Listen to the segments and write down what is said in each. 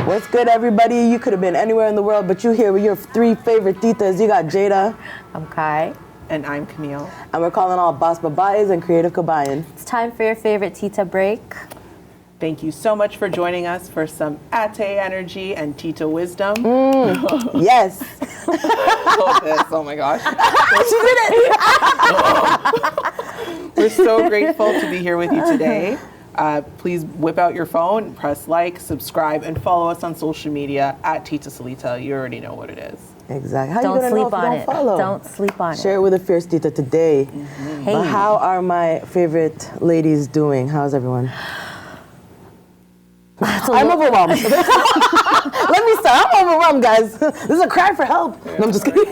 What's good, everybody? You could have been anywhere in the world, but you here with your three favorite titas. You got Jada. I'm Kai. And I'm Camille. And we're calling all boss babayas and creative kabayan. It's time for your favorite tita break. Thank you so much for joining us for some ate energy and tita wisdom. Yes. Oh my gosh. She did it. We're so grateful to be here with you today. Please whip out your phone, press like, subscribe, and follow us on social media at Tita Salita. You already know what it is. Exactly. How Don't you gonna sleep know if you on don't it. follow? Don't sleep on Share it. it with a fierce tita today. Hey. But how are my favorite ladies doing? How's everyone? I'm overwhelmed. Let me start. I'm overwhelmed, guys. This is a cry for help. No, I'm just kidding.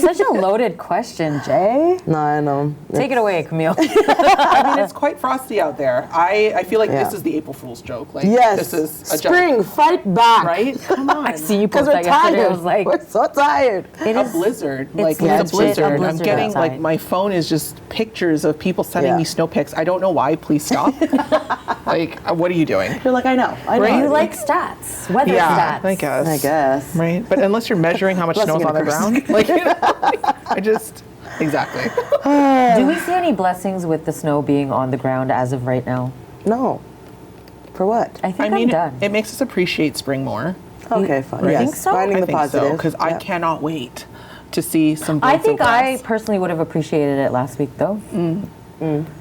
Such a loaded question, Jay. No, I know. Take it away, Camille. I mean, it's quite frosty out there. I feel like this is the April Fool's joke. Like, Yes. this is a Spring, joke. fight back. Right? Come on. I see you Because post we're that yesterday. tired. I was like, We're so tired. it A is blizzard. it's Like, legit it's a blizzard. a I'm blizzard getting, outside. like, my phone is just pictures of people sending me snow pics. I don't know why. Please stop. Like, what are you doing? You're like, I know. Right? You like stats, weather Yeah, stats. I guess. I guess. Right? But unless you're measuring how much Blessing snow's on the and a curse. ground, like, you know, I just, exactly. Do we see any blessings with the snow being on the ground as of right now? No. For what? I think I mean, I'm done. it makes us appreciate spring more. Okay, fine. You Yes. think so? Finding I the think positive. so, because I Yeah. cannot wait to see some I blades think of I grass. personally would have appreciated it last week, though.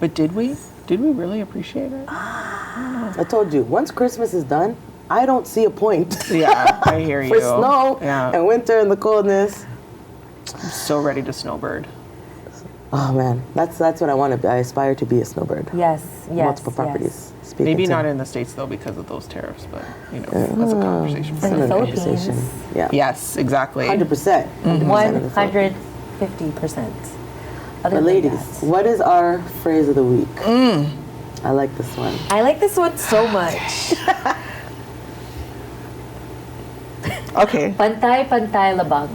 But did we? Did we really appreciate it? I told you, once Christmas is done, I don't see a point Yeah, I hear you. for snow Yeah. and winter and the coldness. I'm so ready to snowbird. Oh man, that's what I want to be. I aspire to be a snowbird. Yes, yes. Multiple properties. Speaking Maybe to- not in the States, though, because of those tariffs, but, you know, that's a conversation for In the another day. Philippines. conversation. Yeah. Yes, exactly. 100%. 150%. But ladies, what is our phrase of the week? I like this one. I like this one so much. Okay. Pantay-pantay labang,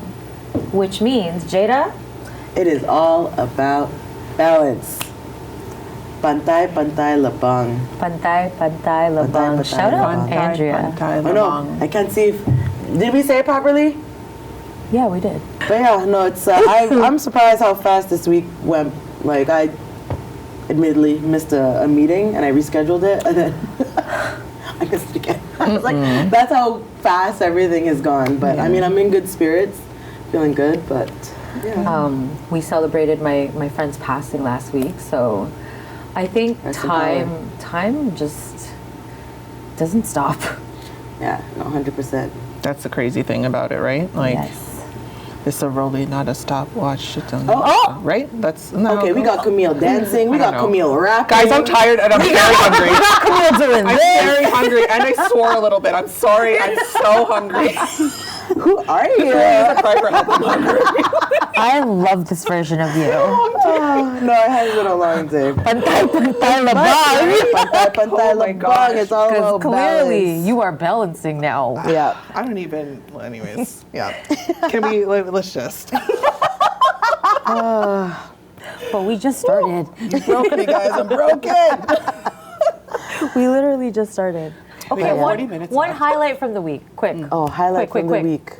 which means, Jada, It is all about balance. Pantay-pantay labang. pantay-pantay labang. Pantay-pantay Shout out labang. Andrea. Oh no, I can't see if, did we say it properly? Yeah, we did. But yeah, no, it's, I'm surprised how fast this week went. Like, I admittedly missed a meeting and I rescheduled it and then I missed it again. I was like, that's how fast everything has gone. But I mean, I'm in good spirits, feeling good, but yeah. We celebrated my friend's passing last week, so I think Rest in power. time just doesn't stop. Yeah, no, 100%. That's the crazy thing about it, right? Like, Yes. it's a rollie, not a stopwatch. Shit don't Oh. right? That's no, Okay, we got Camille dancing, we I don't got know. Camille rapping. Guys, I'm tired and I'm very hungry. Camille doing I'm this. very hungry and I swore a little bit. I'm sorry. I'm so hungry. Who are you? It's a cry for help. I'm hungry. I love this version of you. Oh, no, it has been a long day. Pantay-pantay Pantay-pantay Oh my labang, gosh. it's all Because about clearly balance. you are balancing now. Yeah. I don't even. Well, anyways, yeah. Can we? Let's just. But we just started. You broke me, guys. I'm broken. We literally just started. We Okay, got 40 minutes one left. highlight from the week. Quick. Oh, highlight Quick, from quick, the week.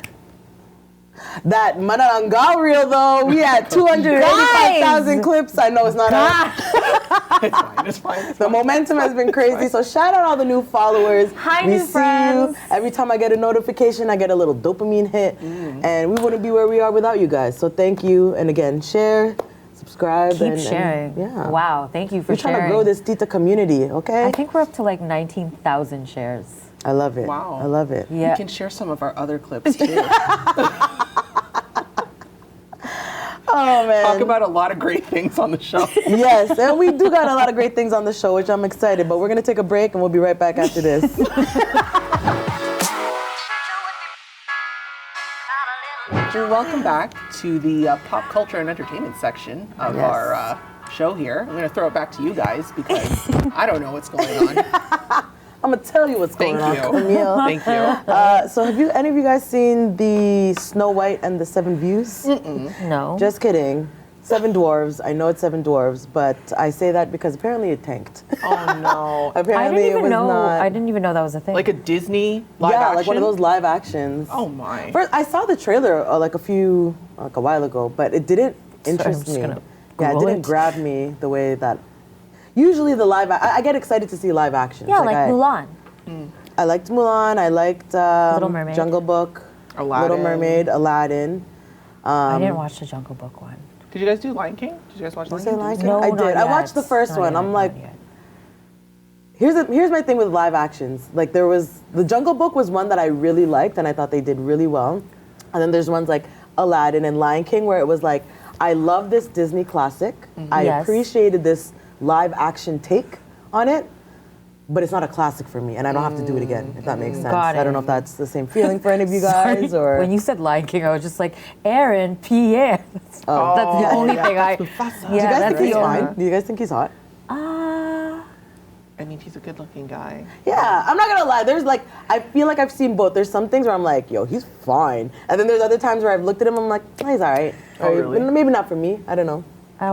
That Manananggal reel, though, we had 285,000 clips. I know it's not out. It's fine. It's fine. The momentum has been crazy. So shout out all the new followers. Hi, we new see friends. you. Every time I get a notification, I get a little dopamine hit. And we wouldn't be where we are without you guys. So thank you. And again, share, subscribe. Keep and sharing. yeah. Wow, thank you for We're sharing. trying to grow this Tita community, okay? I think we're up to like 19,000 shares. I love it. Wow. I love it. Yeah. We can share some of our other clips too. Oh, man. Talk about a lot of great things on the show. Yes, and we do got a lot of great things on the show, which I'm excited. But we're going to take a break, and we'll be right back after this. Well, welcome back to the pop culture and entertainment section of Yes. our show here. I'm going to throw it back to you guys because I don't know what's going on. I'm gonna tell you what's going on, Thank you. Camille. Thank you. So have any of you guys seen the Snow White and the Seven Views? No. Just kidding. Seven Dwarves. I know it's Seven Dwarves, but I say that because apparently it tanked. Oh no. Apparently it was not. I didn't even know that was a thing. Like a Disney live yeah, action? like one of those live actions. Oh my. First, I saw the trailer like a while ago, but it didn't interest just me. gonna Yeah, it Google didn't it. grab me the way that. Usually the I get excited to see live actions. yeah, like Mulan. I liked Mulan. I liked Little Mermaid. Jungle Book, Aladdin. Little Mermaid, Aladdin. I didn't watch the Jungle Book one. Did you guys do Lion King? Did you guys watch Lion Say King? Lion King? No, I not did. I yet. watched the first Not one. yet, I'm not like, yet. here's my thing with live actions. Like there was the Jungle Book was one that I really liked and I thought they did really well. And then there's ones like Aladdin and Lion King where it was like, I love this Disney classic. I Yes. appreciated this live action take on it, but it's not a classic for me and I don't have to do it again, if that makes sense. Got I don't it. know if that's the same feeling for any of you guys or When you said Lion King, I was just like, Aaron, Pierre. That's the only thing I. Do you Yeah, guys that's think he's the only. fine? Do you guys think he's hot? I mean, he's a good-looking guy. Yeah, I'm not gonna lie. There's like, I feel like I've seen both. There's some things where I'm like, yo, he's fine. And then there's other times where I've looked at him, I'm like, oh, he's all right. Oh, really? Maybe not for me. I don't know.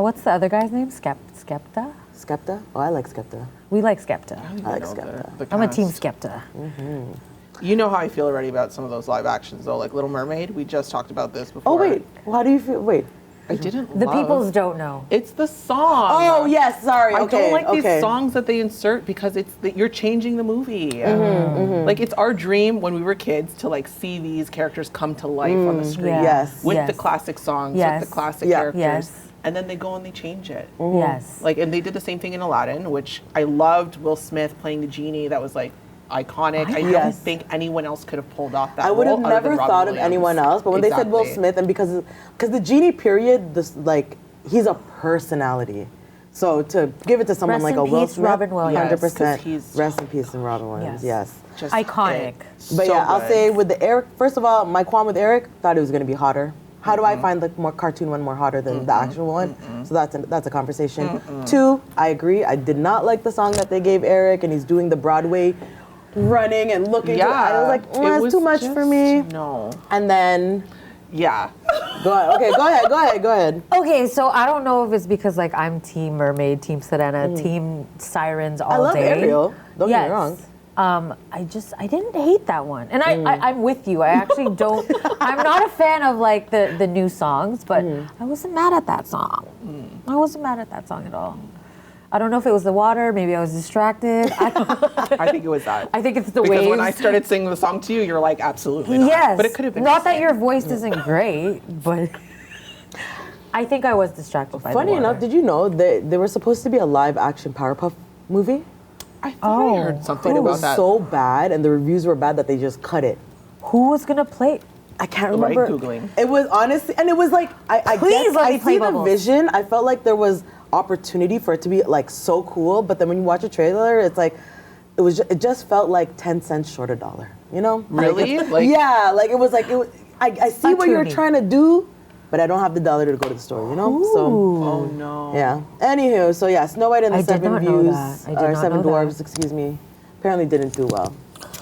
What's the other guy's name? Skepta? Skepta? Oh, I like Skepta. We like Skepta. I like know Skepta. the I'm a cast. team Skepta. You know how I feel already about some of those live actions, though. Like Little Mermaid, we just talked about this before. Oh, wait. Well, how do you feel? Wait. I didn't The love- peoples don't know. It's the song. Oh, yes. Sorry. I Okay. don't like okay. these songs that they insert because you're changing the movie. Mm-hmm, Like it's our dream when we were kids to like see these characters come to life on the screen Yeah. Yes. with Yes. the classic songs, Yes. with the classic Yeah. characters, Yes. and then they go and they change it. Yes. Like, and they did the same thing in Aladdin, which I loved. Will Smith playing the genie. That was like iconic. I don't Yes. think anyone else could have pulled off that. I would have role other never than Robin thought of Williams. anyone else, but when they said Will Exactly. Smith, and because the genie period, this like he's a personality. So to give it to someone Rest like in a Will peace, Smith, Robin Williams. 100%. Yes, 'cause he's- Rest in peace, and Robin Williams. Yes. Just Iconic. But so yeah, I'll good. say with the Eric. First of all, my qualm with Eric thought it was going to be hotter. How do I find the more cartoon one more hotter than the actual one? So that's a conversation. Two, I agree. I did not like the song that they gave Eric, and he's doing the Broadway running and looking. Yeah, I was like, it that's was too much for just- me. No. And then Yeah. go ahead. Okay, go ahead. Okay, so I don't know if it's because like I'm Team Mermaid, Team Sirena, Team Sirens all I love day. Ariel. Don't get me Yes. wrong. I didn't hate that one, and I'm with you. I actually don't. I'm not a fan of like the new songs, but I wasn't mad at that song. I wasn't mad at that song at all. I don't know if it was the water. Maybe I was distracted. I think it was that. I think it's the Because waves. when I started singing the song to you, you're like, absolutely not. Yes, But it could have been. not that your voice isn't great, but I think I was distracted by Funny the water. enough, did you know that there was supposed to be a live action Powerpuff movie? I thought I heard something But it about was that. so bad, and the reviews were bad that they just cut it. Who was gonna play? I can't Right, remember. Googling. It was honestly, and it was like I Please guess let me I play see the Bubbles. vision. I felt like there was opportunity for it to be like so cool, but then when you watch a trailer, it's like it just felt like 10 cents short a dollar. You know? Really? it's- Like- yeah, like it was like it was. I see what you're Cartoony. trying to do, but I don't have the dollar to go to the store. You know? So. Oh no. Yeah. Anywho, so yeah, Snow White and the I did Seven not know Views, that. I did or not Seven know that. Dwarves, excuse me, apparently didn't do well.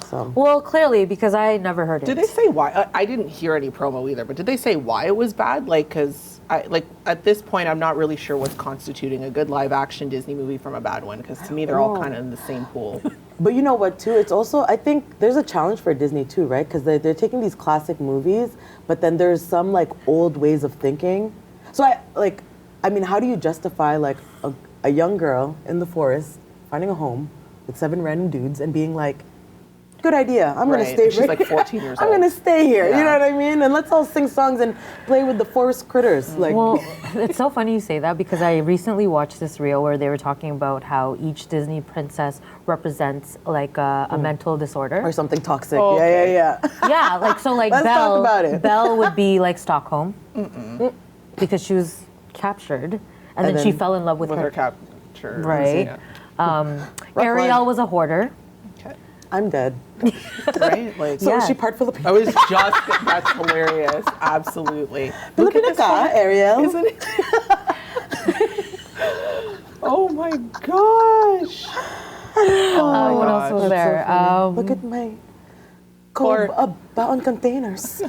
So Well, clearly because I never heard it. Did they say why? I didn't hear any promo either, but did they say why it was bad? Like, because at this point, I'm not really sure what's constituting a good live action Disney movie from a bad one. Because to me, they're all kind of in the same pool. But you know what, too? It's also, I think there's a challenge for Disney, too, right? Because they're taking these classic movies, but then there's some, like, old ways of thinking. So, I mean, how do you justify, like, a young girl in the forest finding a home with 7 random dudes and being like, good idea, I'm going Right. to stay She's here. like 14 years I'm old. going to stay here, Yeah. you know what I mean? And let's all sing songs and play with the forest critters. Like, Well, it's so funny you say that because I recently watched this reel where they were talking about how each Disney princess represents like a mental disorder. or something toxic. Oh, okay. Yeah. Yeah, like so like Let's talk Belle about it. Belle would be like Stockholm because she was captured and then she then- fell in love with With her. her capture. Right. Yeah. Ariel one. was a hoarder. Okay. I'm dead. Right? Like, So Yeah. is she part Filipino? I was just, that's hilarious. Absolutely. Look at Filipino this ka, one. Ariel. Isn't it? Oh my gosh. What else was there? Look at my baon containers.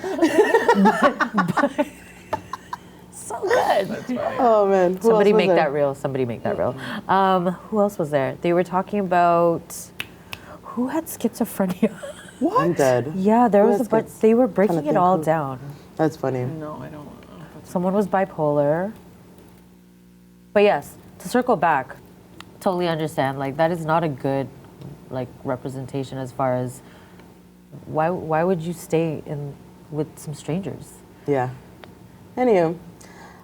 So good. That's funny. Oh man. Somebody make that real. Somebody make that real. Who else was there? They were talking about who had schizophrenia. What? I'm dead. Yeah, there Who was has a bunch. They were breaking Kinda it all think who- down. That's funny. No, I don't know. Someone was bipolar. But yes, to circle back, totally understand. Like that is not a good, like representation as far as why would you stay in with some strangers? Yeah. Anywho,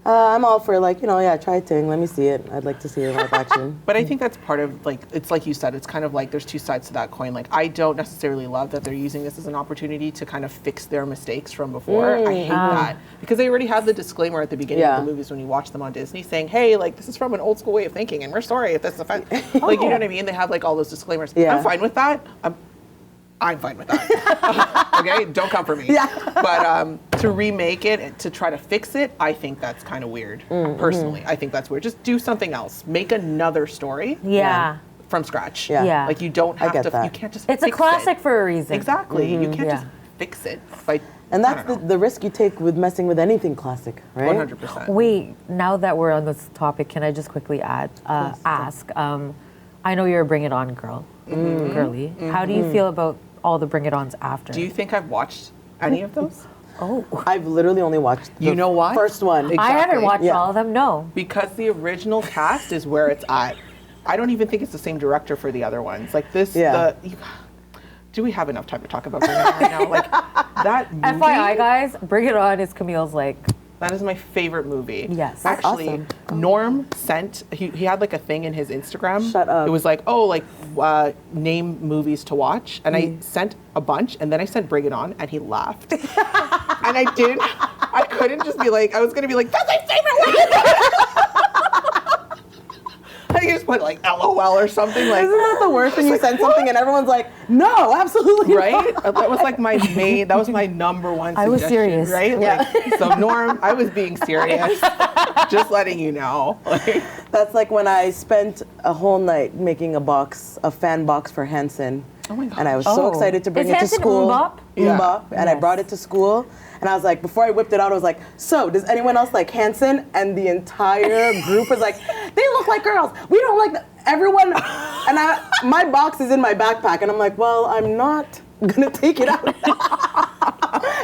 I'm all for like, try Ting. Let me see it. I'd like to see it in live action. But I think that's part of like, it's like you said, it's kind of like there's two sides to that coin. Like I don't necessarily love that they're using this as an opportunity to kind of fix their mistakes from before. I hate that because they already have the disclaimer at the beginning of the movies when you watch them on Disney saying, hey, like this is from an old school way of thinking and we're sorry if this offends. Like, you know what I mean? They have like all those disclaimers. Yeah. I'm fine with that. I'm fine with that. Okay, don't come for me. Yeah. But to remake it, to try to fix it, I think that's kind of weird. Personally, I think that's weird. Just do something else. Make another story. Yeah. From scratch. Yeah. Yeah. Like you don't have get to. that. You can't just. It's a fix classic it. for a reason. Exactly. You can't Yeah. just fix it by. And I that's don't know. the risk you take with messing with anything classic, right? 100%. Wait, now that we're on this topic, can I just quickly ask? I know you're a Bring It On girl, girly. How do you feel about all the Bring It Ons after? Do you think I've watched any of those? Oh, I've literally only watched the You know why? first one. Exactly. I haven't watched Yeah. all of them. No. Because the original cast is where it's at. I don't even think it's the same director for the other ones. Like this, Yeah. do we have enough time to talk about Bring It On right now? Like that movie. FYI, guys, Bring It On is Camille's like. That is my favorite movie. Yes. That's Actually, awesome. Norm sent, he had like a thing in his Instagram. Shut up. It was like, name movies to watch. And I sent a bunch, and then I sent Bring It On, and he laughed. And I couldn't just be like, I was going to be like, that's my favorite one! I think I just put like LOL or something like. Isn't that the worst when you send something and everyone's like, no, absolutely Right? not. That was like that was my number one I was suggestion, serious. right? Yeah. Like, so Norm, I was being serious. Just letting you know. Like, That's like when I spent a whole night making a fan box for Hanson. Oh my God. And I was so excited to bring Is it to Hanson school. Mbop? Yeah. Mbop, and I Yes. brought it to school. And I was like, before I whipped it out, I was like, so does anyone else like Hanson? And the entire group was like, they look like girls. We don't like them. Everyone. And my box is in my backpack. And I'm like, well, I'm not going to take it out.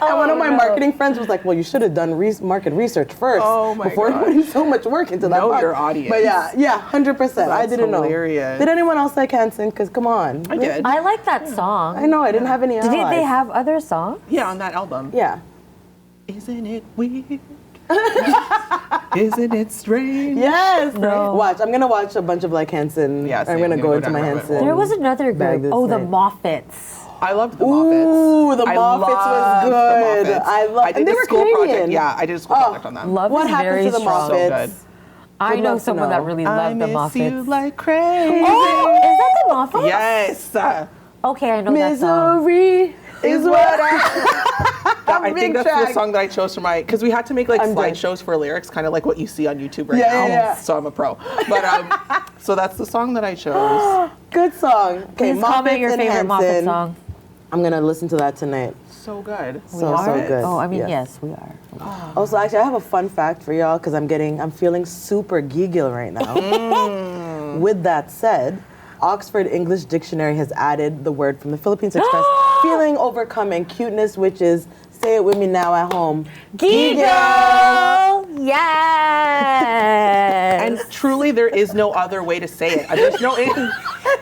And one of my marketing friends was like, well, you should have done market research first Oh my before God. putting so much work into that Know box. your audience. But yeah, 100%. I That's didn't hilarious. know. Did anyone else like Hanson? Because come on. I did. I like that song. I know, I didn't have any Did allies. they have other songs? Yeah, on that album. Yeah. Isn't it weird? Isn't it strange? Yes. No. Watch. I'm gonna watch a bunch of like Hanson. Yeah, same. I'm gonna I'm go gonna into go my down the rabbit Hanson. hole. There was another Bag group. this Oh, the night. Moffats. I loved the Moffats. Ooh, the I Moffats was loved good. The Moffats. I love. I did and they the were school Canadian. project. Yeah, I did a school project on them. Love What is happened very to the strong. Moffats? So good. I Would know love to someone that know. really I loved the miss Moffats. you like crazy. Oh, is that the Moffats? Yes. Okay, I know that song. Misery is what I. I think that's the track. song that I chose for my, because we had to make like I'm done. slideshows for lyrics, kind of like what you see on YouTube right Yeah, now. yeah, yeah. So I'm a pro. But so that's the song that I chose. Good song. Okay, Please comment Moffats your and favorite Moffat Hanson. song. I'm gonna listen to that tonight. So good. So good. Oh, I mean, Yeah. yes, we are. Also, actually, I have a fun fact for y'all because I'm feeling super giggle right now. With that said, Oxford English Dictionary has added the word from the Philippines to express feeling, overcome, and cuteness, which is, say it with me now at home, Giggle! Yes! And truly, there is no other way to say it. There's no.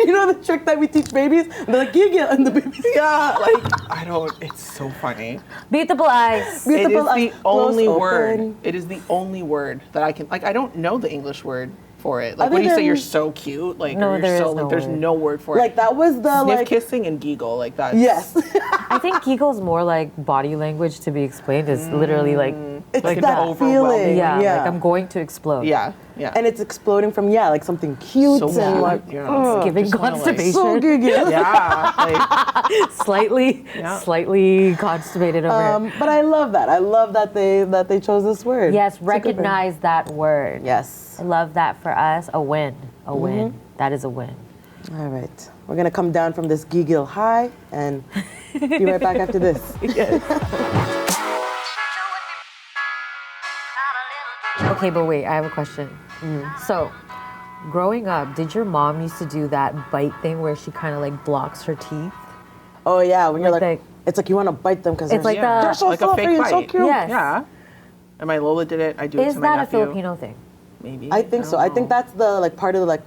You know the trick that we teach babies? They're like, giggle, and the babies. Yeah, like I don't. It's so funny. Beautiful eyes. It is Beautiful the eyes only close, word. open. It is the only word that I can. Like, I don't know the English word for it. Like Other when you say than- you're so cute, like No, or you're there so is like no there's word. no word for Like it. that was the Sniff like. kissing and giggle like that. Yes. I think giggle's more like body language to be explained. It's literally like, It's Like that an feeling. overwhelming- yeah, like I'm going to explode. Yeah. Yeah. And it's exploding from like something cute so and cute. like Yeah. Giving Just wanna, like, constipation. so giggle. Yeah. Like, slightly constipated over here. But I love that. I love that they chose this word. Yes, It's a good word. recognize that word. Yes. I love that for us. A win. A win. That is a win. All right. We're going to come down from this giggle high and be right back after this. Okay, but wait, I have a question. So, growing up, did your mom used to do that bite thing where she kind of like blocks her teeth? Oh, yeah. When you're Like like, it's like you want to bite them because It's like they're so like a fluffy fake and so bite. cute. Yes. Yeah. And my Lola did it. I do it Is to my that a nephew. Filipino thing? Maybe. I think so. I think that's the like part of the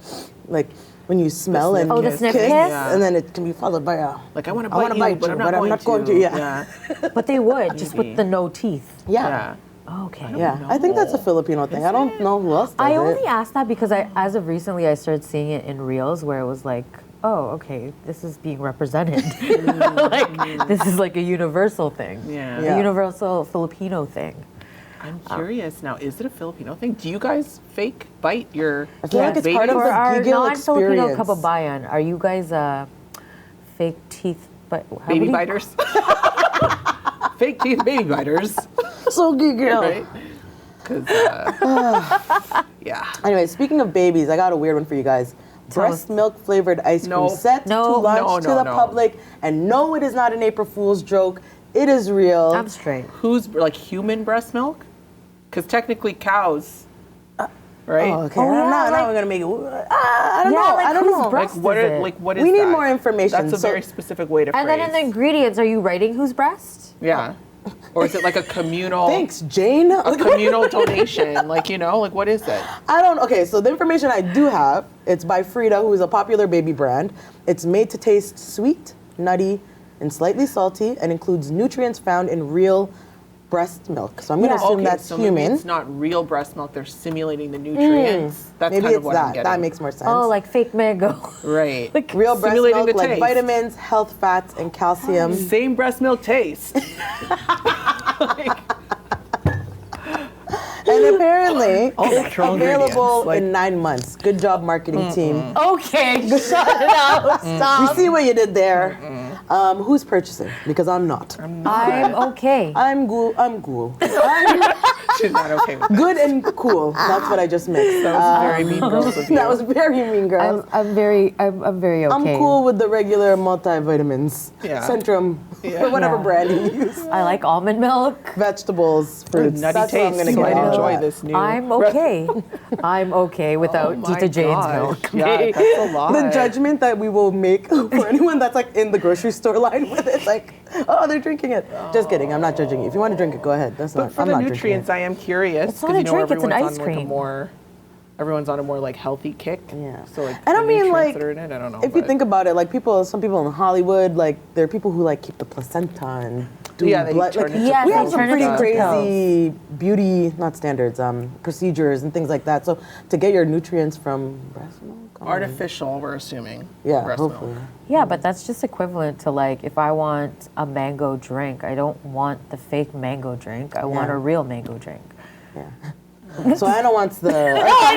like when you smell sniff and Oh, the kiss. sniff kiss, kiss? Yeah. and then it can be followed by a Like, I want to I wanna bite you, but I'm not going to. Yeah. But they would, just with Maybe. the no teeth. Yeah. Okay. Yeah. I think that's a Filipino thing. I don't know who else does I it. only asked that because as of recently, I started seeing it in reels where it was like, oh, okay, this is being represented. Like, this is like a universal thing. Yeah. Yeah. A universal Filipino thing. I'm curious now. Is it a Filipino thing? Do you guys fake bite your I feel like it's babies? part of For the our giggle non-Filipino experience. kababayan, are you guys fake teeth? But baby biters? Fake teeth baby biters. So giggle. Right? Because, yeah. Anyway, speaking of babies, I got a weird one for you guys. Breast milk flavored ice cream No. set No. to launch No, to the no. public. And no, it is not an April Fool's joke. It is real. I'm straight. Who's, like, human breast milk? Because technically cows, right? Oh, okay. Oh, yeah, now like- we're gonna make it. I don't Yeah, know. like I don't whose know. breast- Like, what is are, it? like, what is We need that? more information. That's a So- very specific way to And phrase. then in the ingredients, are you writing whose breast? Yeah. Or is it like a communal... Thanks, Jane. A communal donation? Like, you know, like, what is it? I don't. Okay, so the information I do have, it's by Frida, who is a popular baby brand. It's made to taste sweet, nutty, and slightly salty, and includes nutrients found in real breast milk. So I'm going to assume that's so maybe human. it's not real breast milk. They're simulating the nutrients. That's Maybe kind it's of what I'm that. getting. That makes more sense. Oh, like fake mango. Right. real breast simulating milk, the like taste. vitamins, health fats, and calcium. Same breast milk taste. And apparently, All it's natural available ingredients, like- in 9 months. Good job, marketing team. Okay, shut it out. We Stop. see what you did there. Who's purchasing? Because I'm not. I'm okay. I'm cool. I'm cool. She's not okay with that. Good and cool. That's what I just mixed. That was very mean girls of you. That was very mean, girls. I'm very okay. I'm cool with the regular multivitamins. Yeah. Centrum, Yeah. whatever Yeah. brand you use. I like almond milk. Vegetables, fruits. Nutty That's what I'm taste. gonna So get. I out of enjoy that. this new. I'm okay. I'm okay without Oh my Tita Jane's gosh. milk. Yeah, Okay? that's a lot. The judgment that we will make for anyone that's like in the grocery store line with it, like, oh, they're drinking it. Just kidding. I'm not judging you. If you want to drink it, go ahead. That's But not. for I'm the not nutrients, I am curious. It's not 'cause, a you know, drink, it's an everyone's ice on, like, cream. everyone's on a more like healthy kick. Yeah. So like, And I the mean, nutrients like, that are in it, I don't know. If you but- think about it, like some people in Hollywood, like there are people who like keep the placenta and do Yeah, they blood. turn Like, it to Yes, we they have some turn it pretty into crazy beauty, not standards, procedures and things like that. So to get your nutrients from breast milk, artificial, we're assuming. yeah, breast hopefully. milk. Yeah, but that's just equivalent to like if I want a mango drink, I don't want the fake mango drink. I want Yeah. a real mango drink. So Anna wants the I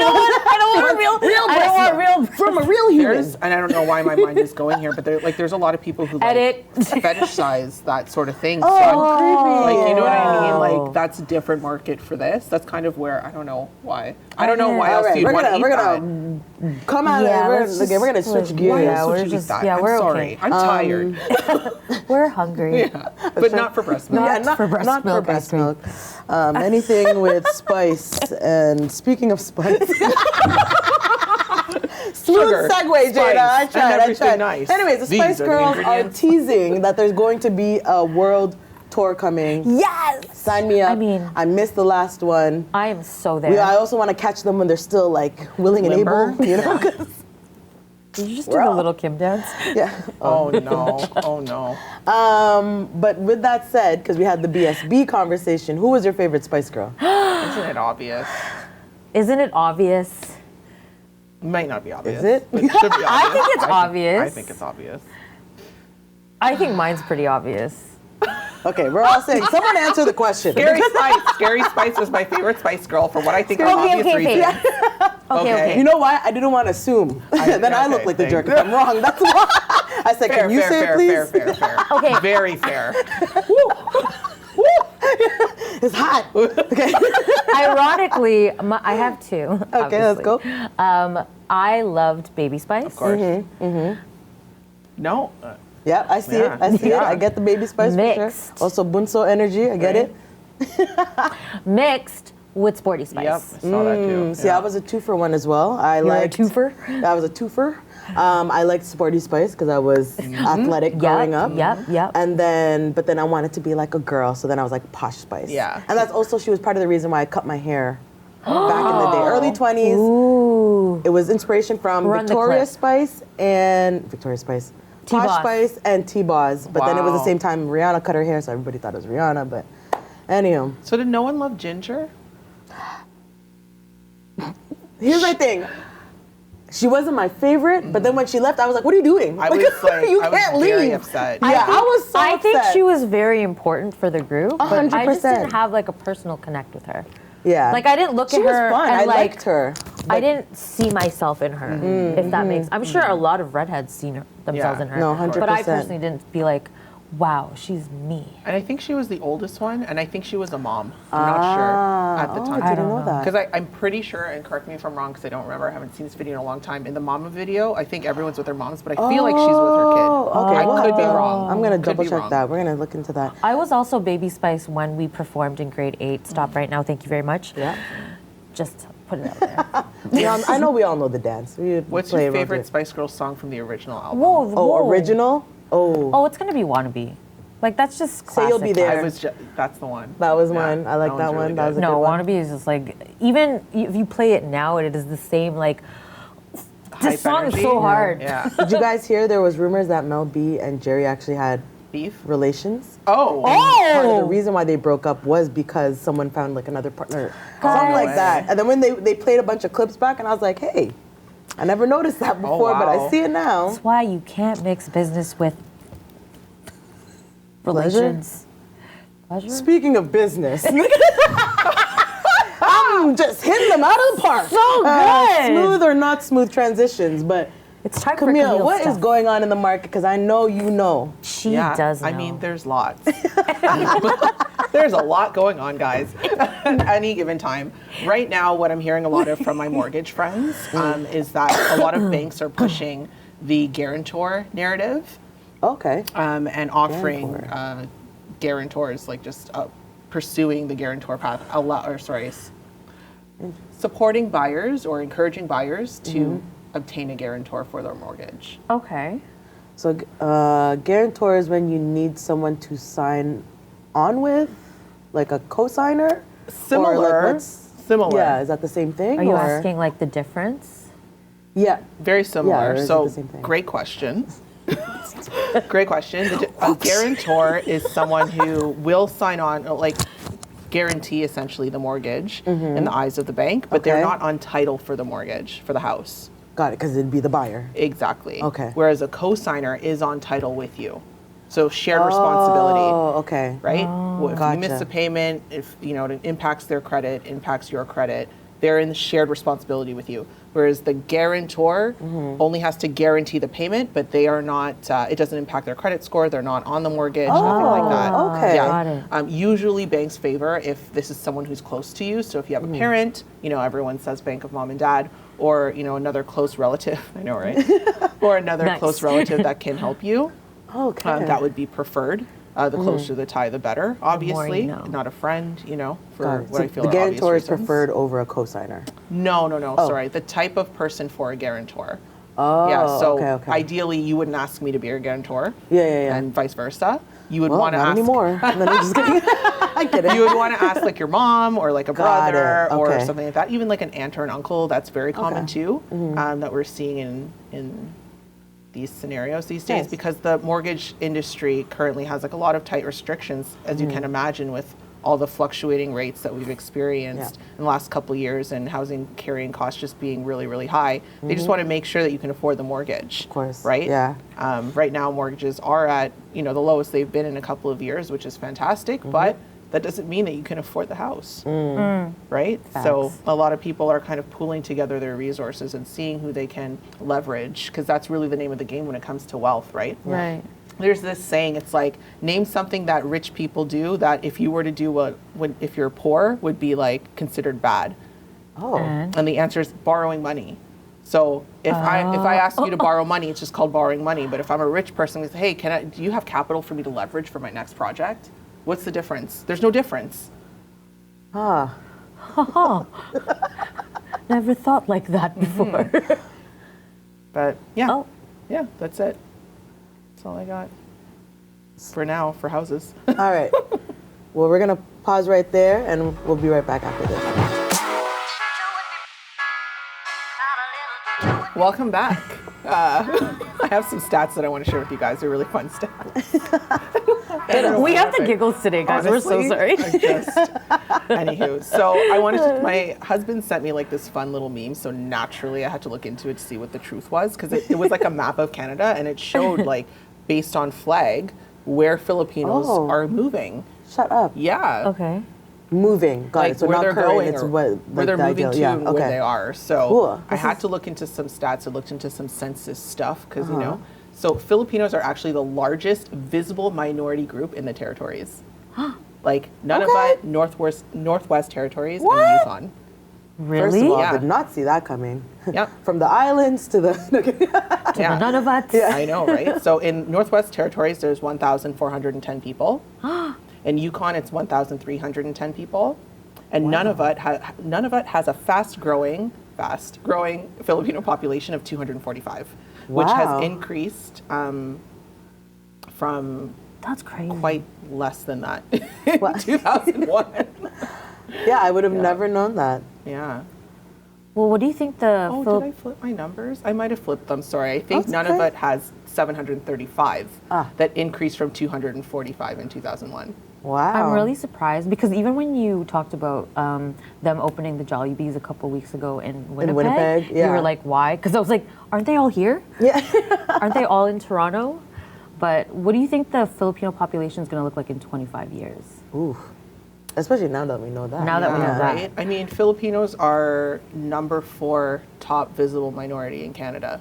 don't want real. I don't want real. from a real human. There's, and I don't know why my mind is going here, but there's a lot of people who like Edit. fetishize that sort of thing. Oh, I'm- creepy. like, you know what I mean? Wow. Like that's a different market for this. That's kind of where I don't know why. I don't know why All else right, you'd we're want to gonna eat we're that. gonna come out. Yeah, We're let's gonna just- switch why gears. Why Yeah, else we're would you just- eat that? yeah, I'm we're sorry. okay. I'm tired. We're hungry. Yeah, but not for breast milk. Not Yeah, not for breast not milk for ice breast cream. milk. Anything with spice. And speaking of spice, smooth Sugar, segue, Jada. spice, I and tried. I everything tried. nice. Anyways, the These Spice are the Girls are ingredients. teasing that there's going to be a world tour coming. Yes. Sign me up. I mean, I missed the last one. I am so there. I also want to catch them when they're still like willing and Limber? able. You know, 'cause- Did you just do We're the all- little Kim dance? yeah. Oh no. Oh no. But with that said, because we had the BSB conversation, who was your favorite Spice Girl? Isn't it obvious? Isn't it obvious? Might not be obvious. Is it? but should be obvious. I think it's obvious. I think it's obvious. I think mine's pretty obvious. Okay, we're all saying. Someone answer the question. Scary Spice. Scary Spice was my favorite Spice Girl for what I think are Okay, obvious okay, reasons. okay. Okay. You know why? I didn't want to assume. Then I look okay, like the jerk if thanks. I'm wrong. That's why. I said, Fair, can you fair, say fair, it, please? fair. Okay. Very fair. It's hot. Okay. Ironically, I have two. Okay, let's go. I loved Baby Spice. Of course. No. Yeah, I see it. I see it. I get the Baby Spice for Mixed. sure. Also, Bunso Energy. I get it. Mixed with Sporty Spice. Yep, I saw that too. See, I was a 2-for-1 as well. I You're a liked twofer? I was a twofer. I liked Sporty Spice because I was athletic growing up. Yep. And but then I wanted to be like a girl, so then I was like Posh Spice. Yeah. And that's also, she was part of the reason why I cut my hair back in the day, early 20s. Ooh. It was inspiration from Run the Victoria clip. Spice and Posh T-Boz. Spice and T-Boz. But then it was the Wow. same time Rihanna cut her hair, so everybody thought it was Rihanna. But anyhow, So did no one love Ginger? here's my thing. She wasn't my favorite, but then when she left, I was like, "What are you doing? I was like, you I was can't very leave." upset. Yeah, I was so I think upset. she was very important for the group, but I just 100%. didn't have like a personal connect with her. Yeah. Like I didn't look She at was her fun. and I like liked her. I didn't see myself in her. If that makes, I'm sure a lot of redheads see themselves Yeah. in her. No, But I 100%. personally didn't be like, wow, she's me. And I think she was the oldest one, and I think she was a mom. I'm not sure at the time. I didn't don't know know. that. Because I'm pretty sure, and correct me if I'm wrong, because I don't remember, I haven't seen this video in a long time. In the mama video, I think everyone's with their moms, but I feel like she's with her kid. Okay, I we'll could have be to- wrong. I'm gonna Could double be check wrong. that. We're gonna look into that. I was also Baby Spice when we performed in grade 8. Stop right now. Thank you very much. Yeah. Just put it out there. Yeah, I know we all know the dance. We What's play your around favorite it. Spice Girls song from the original album? Whoa, Oh, whoa. original? Oh, Oh, it's gonna be Wannabe. Like that's just classic. Say You'll Be There. That's the one. that was Yeah, mine. I like that one's one. really That was a good. No, good one. Wannabe is just like, even if you play it now, it is the same, like, Hype this song is energy. so hard. Yeah. Did you guys hear there was rumors that Mel B and Jerry actually had Beef? relations? Oh. Part of the Oh! reason why they broke up was because someone found like another partner, Guys. something like way. that. And then when they played a bunch of clips back, and I was like, hey, I never noticed that before, but I wow. see it now. That's why you can't mix business with Pleasure? relations. Pleasure? Speaking of business, I'm just hitting them out of the park. So good. Smooth or not smooth transitions, but It's time for Camille, Camille what is stuff. going on in the market? Because I know you know. She Yeah, does know. I mean, there's lots. There's a lot going on, guys, at any given time. Right now, what I'm hearing a lot of from my mortgage friends is that a lot of banks are pushing the guarantor narrative Okay. and offering guarantors, like just pursuing the guarantor path, supporting buyers or encouraging buyers to obtain a guarantor for their mortgage. Okay. So, guarantor is when you need someone to sign on with, like a cosigner? Or like Similar. Yeah, is that the same thing? Are you or? asking like the difference? Yeah. Very Yeah, similar. or is it So, the same thing? great question. Great question. A guarantor is someone who will sign on, like, guarantee essentially the mortgage in the eyes of the bank, but they're Okay. not on title for the mortgage for the house. Got it, because it'd be the buyer. Exactly. Okay. Whereas a cosigner is on title with you. So shared responsibility, Oh, okay. right? Well, if you miss Gotcha. a payment, if it impacts their credit, impacts your credit, they're in the shared responsibility with you. Whereas the guarantor only has to guarantee the payment, but they are not. It doesn't impact their credit score. They're not on the mortgage. Nothing like that. okay. Got it. Usually, banks favor if this is someone who's close to you. So if you have a parent, everyone says bank of mom and dad, or another close relative. I know, right? Or another Nice. close relative that can help you. Okay. That would be preferred. The closer the tie, the better. Obviously, you know. not a friend. For Got it. what So I feel the are guarantor obvious is reasons. preferred over a cosigner. No. Oh. Sorry, the type of person for a guarantor. Oh, Yeah. So okay. ideally, you wouldn't ask me to be your guarantor. Yeah. And vice versa. You would Well, want to not ask. anymore. And then I'm just kidding. I get it. You would want to ask like your mom or like a Got brother it, or okay. something like that. Even like an aunt or an uncle. That's very common Okay. too. That we're seeing in these scenarios these days Nice. because the mortgage industry currently has like a lot of tight restrictions, as you can imagine, with all the fluctuating rates that we've experienced in the last couple of years and housing carrying costs just being really, really high. They just want to make sure that you can afford the mortgage. Of course, Right? yeah. Right now, mortgages are at, the lowest they've been in a couple of years, which is fantastic, but that doesn't mean that you can afford the house. Right? So Facts. a lot of people are kind of pooling together their resources and seeing who they can leverage, because that's really the name of the game when it comes to wealth, right? Right. there's this saying, it's like, name something that rich people do that if you were to do if you're poor would be like considered bad. Oh. And the answer is borrowing money. So if I ask you to borrow money, it's just called borrowing money. But if I'm a rich person, I say, hey, do you have capital for me to leverage for my next project? What's the difference? There's no difference. Ah. Never thought like that before. But yeah, Oh. yeah, that's it. That's all I got for now for houses. All right. Well, we're going to pause right there, and we'll be right back after this. Welcome back. I have some stats that I want to share with you guys. They're really fun stats. We have the giggles today, guys. Honestly, We're so sorry. Anywho, so I wanted to, my husband sent me like this fun little meme, so naturally I had to look into it to see what the truth was, because it was like a map of Canada, and it showed like, based on flag, where Filipinos are moving. Shut up. Yeah. Okay. Moving. Got Like it. So where not they're current, going, it's or what, where they're the moving ideal. to, Yeah, and okay. where they are. So Cool. I had to look into some stats. I looked into some census stuff because you know. So Filipinos are actually the largest visible minority group in the territories. Like Nunavut, Northwest Territories, and Yukon. Really? First of all, Yeah. did not see that coming. Yep. From the islands to the... Yeah. None of us. I know, right? So in Northwest Territories, there's 1,410 people. In Yukon, it's 1,310 people. And Nunavut has a fast-growing Filipino population of 245, which Wow. has increased from That's crazy. quite less than that in 2001. Yeah, I would have never known that. Yeah. Well, what do you think the Oh, did I flip my numbers? I might have flipped them. Sorry. I think That's Nunavut okay. has 735 Ah. that increased from 245 in 2001. Wow. I'm really surprised because even when you talked about them opening the Jollibees a couple weeks ago in Winnipeg, you yeah. were like, why? Because I was like, aren't they all here? Yeah. Aren't they all in Toronto? But what do you think the Filipino population is going to look like in 25 years? Ooh. Especially now that we know that. Now that we know Yeah, that. right? I mean, Filipinos are number 4 top visible minority in Canada.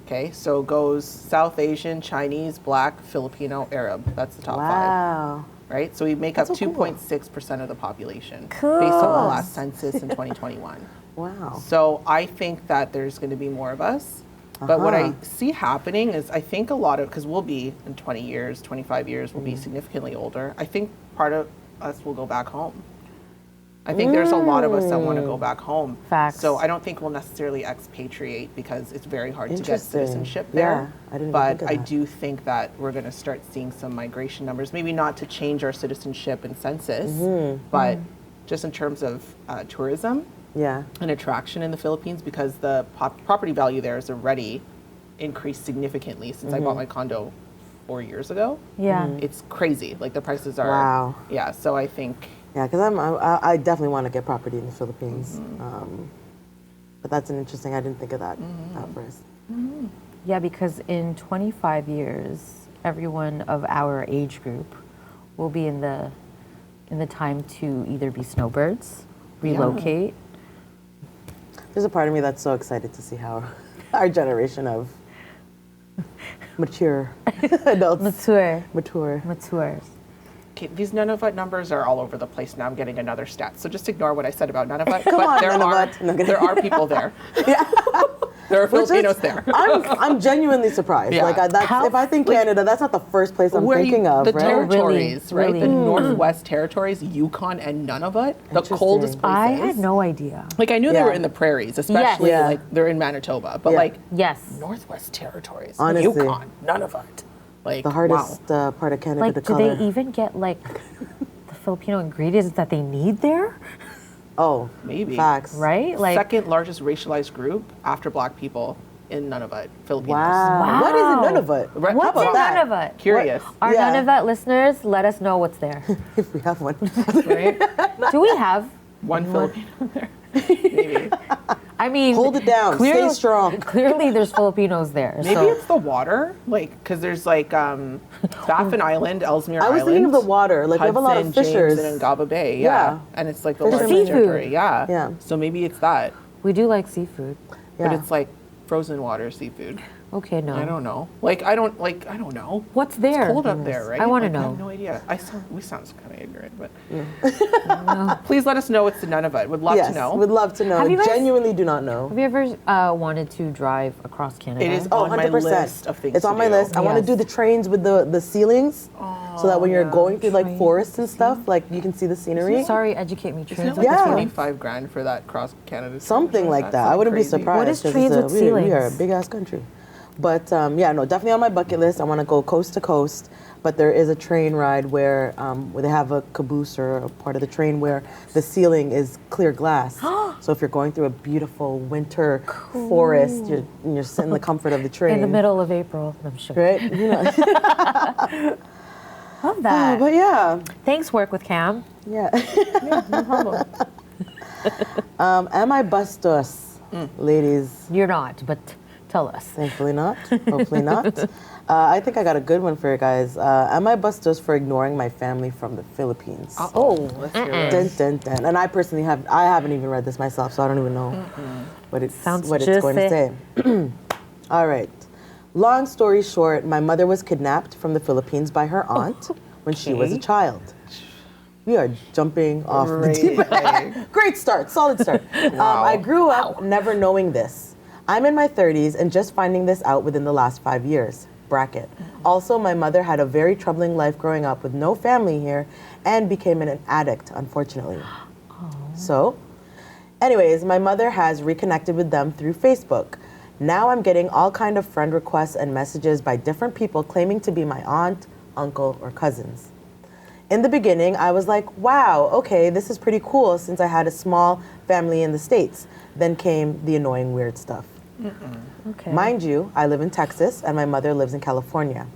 Okay, so goes South Asian, Chinese, Black, Filipino, Arab. That's the top 5. Wow. Right? So we make up That's so cool. 2.6% of the population Cool. based on the last census in 2021. Wow. So I think that there's going to be more of us. But what I see happening is I think a lot of, because we'll be in 20 years, 25 years, we'll be significantly older. I think part of us will go back home. I think there's a lot of us that want to go back home. Facts. So I don't think we'll necessarily expatriate because it's very hard to get Interesting. citizenship Yeah, there. I didn't even But think of I that. do think that we're going to start seeing some migration numbers, maybe not to change our citizenship and census, but just in terms of tourism Yeah. and attraction in the Philippines, because the property value there has already increased significantly since I bought my condo 4 years ago. Yeah. It's crazy. Like the prices are. Wow. Yeah. So I think. Yeah, because I definitely want to get property in the Philippines. But that's an interesting, I didn't think of that at first. Yeah, because in 25 years, everyone of our age group will be in the time to either be snowbirds, relocate. There's a part of me that's so excited to see how our generation of mature adults Mature. mature. Okay, these Nunavut numbers are all over the place now. I'm getting another stat. So just ignore what I said about Nunavut. Come but on, there Nunavut. No, are there are people there. There are Which is- Filipinos there. I'm genuinely surprised. Yeah. Like if I think Canada, that's not the first place I'm Where thinking of, the right? territories, Really, right? really. The Northwest Territories, Yukon and Nunavut, the Interesting. coldest places. I had no idea. Like I knew they Yeah. were in the prairies, especially Yeah. like they're in Manitoba, but Yeah. like Yes. Northwest Territories, Honestly. Yukon, Nunavut, like The hardest part of Canada Like, to do color. they even get like the Filipino ingredients that they need there? Oh, Maybe. facts. Right? Like, second largest racialized group after Black people in Nunavut, Filipinos. Wow. What is Wow. in Nunavut? Right. what's How about in that? Nunavut? Curious, Our Yeah. Nunavut listeners, let us know what's there. If we have one. right? Do we have? One Filipino there, maybe. I mean, Hold it down. Stay strong. Clearly, there's Filipinos there. Maybe so. it's the water, like because there's like Baffin Island, Ellesmere I was Island. thinking of the water. Like we have a lot of Hudson, fishers. James, and Ngaba Bay, Yeah. and it's like the Fishermen. largest Seafood. territory, yeah. Yeah. So maybe it's that, We do like seafood. but Yeah. it's like frozen water seafood. Okay, no. I don't know. I don't know. What's there? It's cold up there, right? I want to I know. have no idea. We sound kind of ignorant, but please let us know it's the Nunavut. Would love Yes, to know. would love to know. Have you guys- Genuinely do not know. Have you ever wanted to drive across Canada? It is Oh, on my 100%. list of things It's to on my do. list. I want to Yes. do the trains with the ceilings, so that when you're going through like Trains forests and stuff, like you can see the scenery. Sorry, educate me. Isn't Trains it like Yeah. 25 grand for that cross Canada? Something like that. I wouldn't be surprised. What is 'cause trains with we are a ceilings? big ass country. But yeah, no, definitely on my bucket list. I want to go coast to coast. But there is a train ride where they have a caboose or a part of the train where the ceiling is clear glass. So if you're going through a beautiful winter forest, you're sitting in the comfort of the train. In the middle of April, I'm sure. Right? You know. Love that. But yeah. Thanks, Work with Cam. Yeah. No problem. Am I bustos, ladies? You're not, but tell us. Thankfully not. Hopefully not. I think I got a good one for you guys. Am I bustos for ignoring my family from the Philippines? Let's hear it. Dun, dun, dun. And I personally haven't even read this myself, so I don't even know what it's Sounds going to say. All right. Long story short, my mother was kidnapped from the Philippines by her aunt when she was a child. We are jumping off the deep end. Great start, solid start. I grew up never knowing this. I'm in my 30s and just finding this out within the last 5 years. Bracket. Also, my mother had a very troubling life growing up with no family here and became an addict, unfortunately. So, anyways, my mother has reconnected with them through Facebook. Now I'm getting all kind of friend requests and messages by different people claiming to be my aunt, uncle, or cousins. In the beginning, I was like, wow, okay, this is pretty cool since I had a small family in the States. Then came the annoying weird stuff. Okay. Mind you, I live in Texas and my mother lives in California.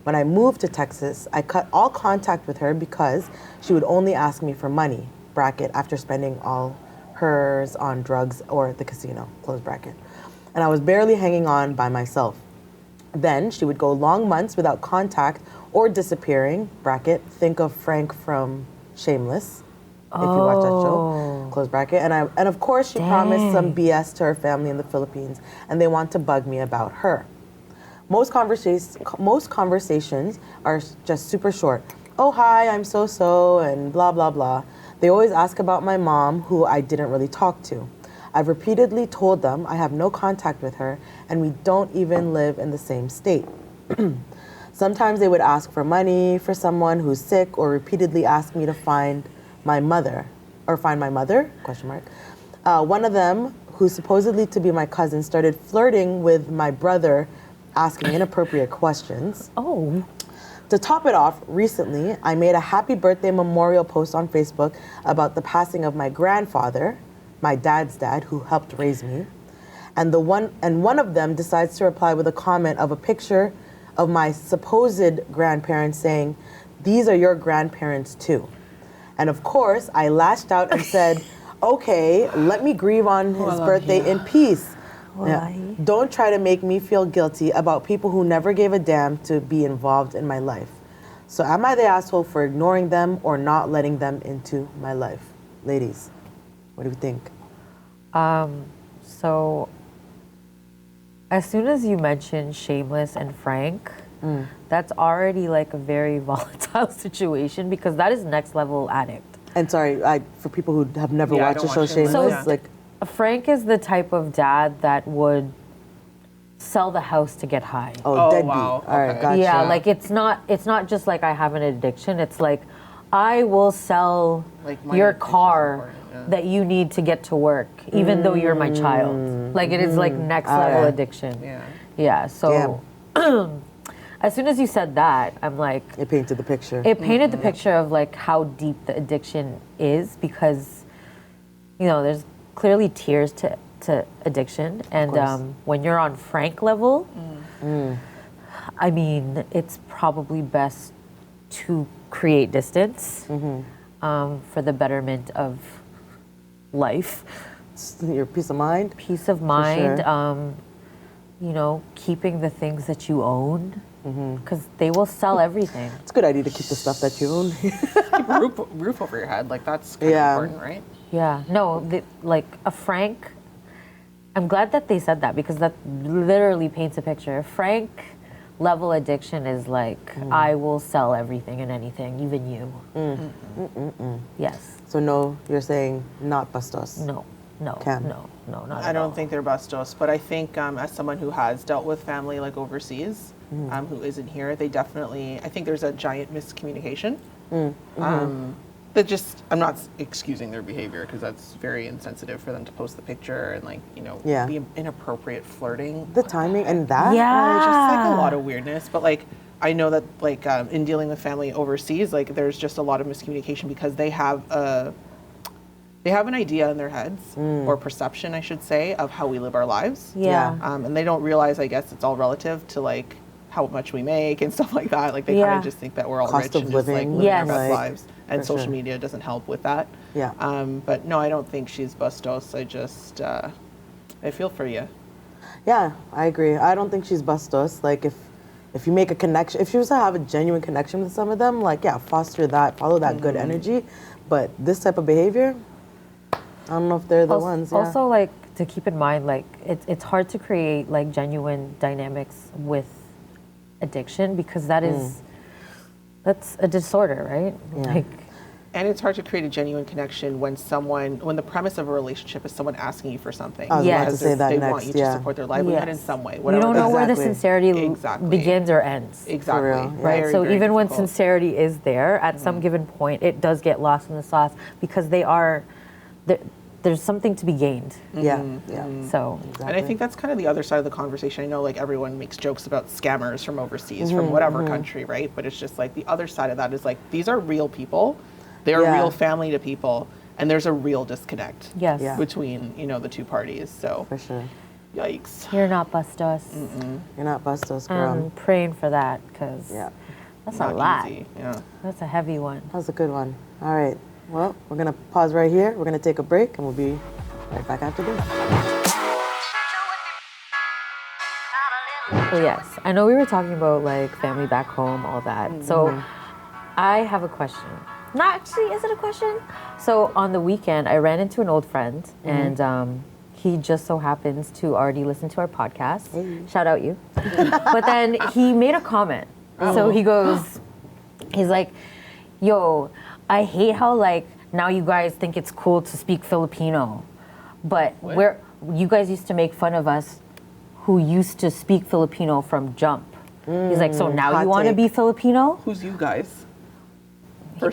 When I moved to Texas, I cut all contact with her because she would only ask me for money, bracket, after spending all hers on drugs or the casino, close bracket. And I was barely hanging on by myself. Then she would go long months without contact or disappearing, bracket, think of Frank from Shameless, if you watch that show, close bracket. And of course she promised some BS to her family in the Philippines and they want to bug me about her. Most conversations are just super short. Oh, hi, I'm so-so, and blah, blah, blah. They always ask about my mom, who I didn't really talk to. I've repeatedly told them I have no contact with her and we don't even live in the same state. Sometimes they would ask for money for someone who's sick or repeatedly ask me to find my mother, question mark. One of them, who's supposedly to be my cousin, started flirting with my brother, asking inappropriate questions. Oh. To top it off, recently, I made a happy birthday memorial post on Facebook about the passing of my grandfather, my dad's dad, who helped raise me. And one of them decides to reply with a comment of a picture of my supposed grandparents saying, "These are your grandparents too." And of course, I lashed out and said, "Okay, let me grieve on his birthday in peace. Yeah. Don't try to make me feel guilty about people who never gave a damn to be involved in my life." So am I the asshole for ignoring them or not letting them into my life? Ladies, what do you think? So, as soon as you mentioned Shameless and Frank, that's already like a very volatile situation because that is next level addict. And sorry, for people who have never Yeah, I watched the don't show watch Shameless. Shameless, So- like, Frank is the type of dad that would sell the house to get high. oh, deadbeat. wow, All right, okay. gotcha. Yeah, like it's not just like I have an addiction. It's like I will sell Like, my your addiction's car important, yeah. that you need to get to work, even though you're my child. Like it is like next level addiction. Yeah. Yeah. So as soon as you said that, I'm like, It painted the picture. it painted the picture of like how deep the addiction is because, you know, there's clearly tiers to addiction, and when you're on Frank level, I mean, it's probably best to create distance for the betterment of life, Your peace of mind. peace of mind. sure. You know, keeping the things that you own because they will sell everything. It's a good idea to keep the stuff that you own. Keep roof over your head. Like that's kind Yeah. of important, right? Yeah, no, like a Frank I'm glad that they said that because that literally paints a picture. Frank level addiction is like, I will sell everything and anything, even you. Yes. So no, you're saying not bastos. No, no, Can. no, not at all. I don't think they're bastos, but I think as someone who has dealt with family like overseas, who isn't here, they definitely, I think there's a giant miscommunication. That just, I'm not excusing their behavior because that's very insensitive for them to post the picture and like, you know, the inappropriate flirting. The timing and that? Yeah. Just like a lot of weirdness, but like, I know that like in dealing with family overseas, like there's just a lot of miscommunication because they have an idea in their heads or perception, I should say, of how we live our lives. Yeah. And they don't realize, I guess, it's all relative to like how much we make and stuff like that. Like they kind of just think that we're all Cost rich of and just like living. living our Yes. best lives. And For social sure. media doesn't help with that. Yeah. But no, I don't think she's bastos. I just, I feel for you. Yeah, I agree. I don't think she's bastos. Like if you make a connection, if she was to have a genuine connection with some of them, like yeah, foster that, follow that good energy. But this type of behavior, I don't know if they're the ones. Yeah. Also, like to keep in mind, like it's hard to create like genuine dynamics with addiction because that's a disorder, right? Yeah. Like, And it's hard to create a genuine connection when the premise of a relationship is someone asking you for something. I was Yes. about to say that they next. want you to Yeah. support their livelihood in Yes. some way. you Whatever don't know that where the Exactly. sincerity Exactly. begins or ends. Exactly. For real, yeah. Right. Very, So very even when difficult. sincerity is there, at some given point, it does get lost in the sauce because there's something to be gained. Yeah. Yeah. So And I think that's kind of the other side of the conversation. I know like everyone makes jokes about scammers from overseas, from whatever country, right? But it's just like the other side of that is like these are real people. They are Yeah. real family to people. And there's a real disconnect yes, Yeah. between, the two parties. So, For sure. yikes. you're not bustos. You're not bastos, girl. I'm praying for that because Yeah. that's Not a lot. easy. Yeah. That's a heavy one. That was a good one. All right. Well, we're gonna pause right here. We're gonna take a break, and we'll be right back after this. Well, yes, I know we were talking about like family back home, all that. So I have a question. Not actually, is it a question? So on the weekend, I ran into an old friend, and he just so happens to already listen to our podcast. Shout out you. But then he made a comment. So he goes, he's like, yo, I hate how like now you guys think it's cool to speak Filipino, but you guys used to make fun of us who used to speak Filipino from jump. He's like, so now hot you want to take. be Filipino? Who's you guys?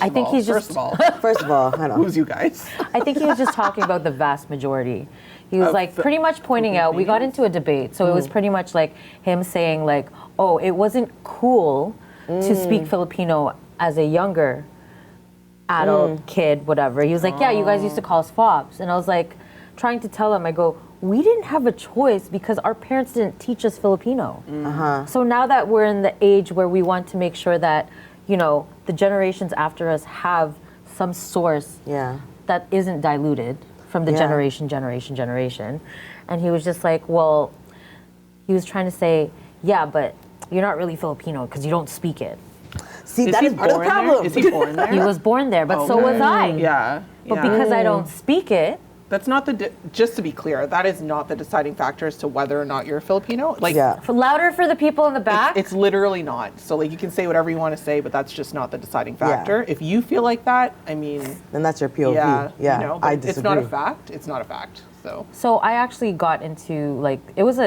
I think he's just- First of all, First of all, I know. who's you guys? I think he was just talking about the vast majority. He was Of like pretty much pointing out, we got into a debate, so it was pretty much like him saying like, oh, it wasn't cool to speak Filipino as a younger adult kid, whatever. He was like, yeah, you guys used to call us fobs. And I was like, trying to tell him, I go, we didn't have a choice because our parents didn't teach us Filipino. So now that we're in the age where we want to make sure that, the generations after us have some source Yeah. that isn't diluted from the Yeah. generation. And he was just like, well, he was trying to say, yeah, but you're not really Filipino because you don't speak it. See, that is part of the problem. Is he born there? He was born there, but so was I. Yeah. But yeah. because I don't speak it, That's not just to be clear, that is not the deciding factor as to whether or not you're Filipino. Like, Yeah. louder for the people in the back. it's literally not. So, like, you can say whatever you want to say, but that's just not the deciding factor. If you feel like that, I mean, Then that's your POV. yeah, I but disagree. it's not a fact. It's not a fact. So, So I actually got into like it was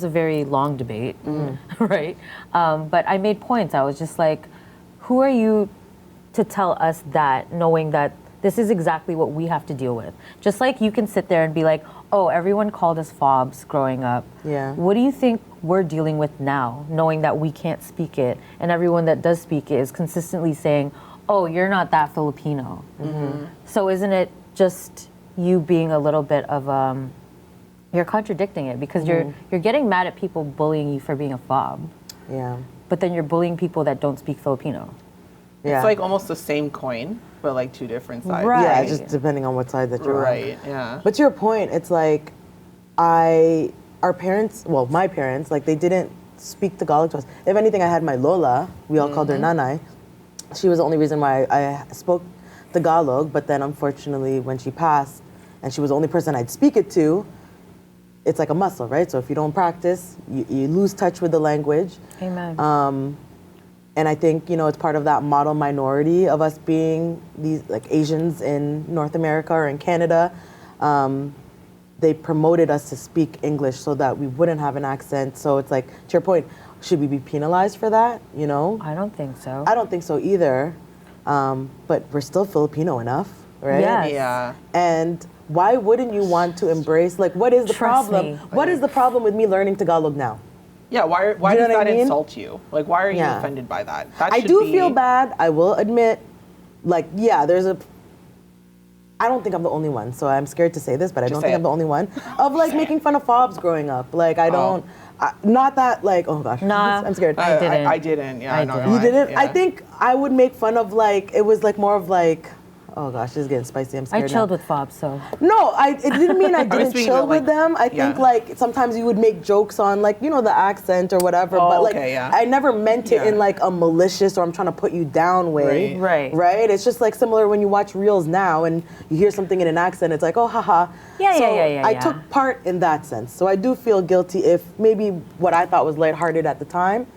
a very long debate, right? But I made points. I was just like, who are you to tell us that, knowing that this is exactly what we have to deal with? Just like you can sit there and be like, oh, everyone called us fobs growing up. Yeah. What do you think we're dealing with now, knowing that we can't speak it, and everyone that does speak it is consistently saying, oh, you're not that Filipino. So isn't it just you being a little bit of you're contradicting it because you're getting mad at people bullying you for being a fob, Yeah. but then you're bullying people that don't speak Filipino. Yeah. it's like almost the same coin, but like two different sides. Right. Yeah, just depending on what side that you're on. Right, yeah. But to your point, it's like our parents, well, my parents, like they didn't speak Tagalog to us. If anything, I had my Lola, we all called her Nanay. She was the only reason why I spoke Tagalog, but then unfortunately when she passed, and she was the only person I'd speak it to, it's like a muscle, right? So if you don't practice, you lose touch with the language. Amen. And I think, it's part of that model minority of us being these like Asians in North America or in Canada. They promoted us to speak English so that we wouldn't have an accent. So it's like, to your point, should we be penalized for that, I don't think so. I don't think so either. But we're still Filipino enough, right? Yes. Yeah. And why wouldn't you want to embrace, like, what is the Trust problem? me. What is the problem with me learning Tagalog now? Yeah, why Do you does know what I that mean? insult you? Like, why are you Yeah. offended by that? That I should do be- feel bad, I will admit. Like, yeah, I don't think I'm the only one, so I'm scared to say this, but I don't say think I'm it. the only one, of like making fun of fobs growing up. Like, I don't, not that, like, oh gosh, Nah. I'm scared. I didn't. I didn't. Yeah, I no, didn't. no, You didn't? yeah. I think I would make fun of, like, it was like more of like, oh gosh, this is getting spicy, I'm I scared chilled now. with fobs, so. No, it didn't mean I didn't speaking chill about, like, with them. I think yeah. like sometimes you would make jokes on like, the accent or whatever, Oh, but like okay, yeah. I never meant it Yeah. in like a malicious or I'm trying to put you down way. Right. Right. Right? It's just like similar when you watch reels now and you hear something in an accent, it's like, oh haha. Yeah, so yeah. I took part in that sense. So I do feel guilty if maybe what I thought was lighthearted at the time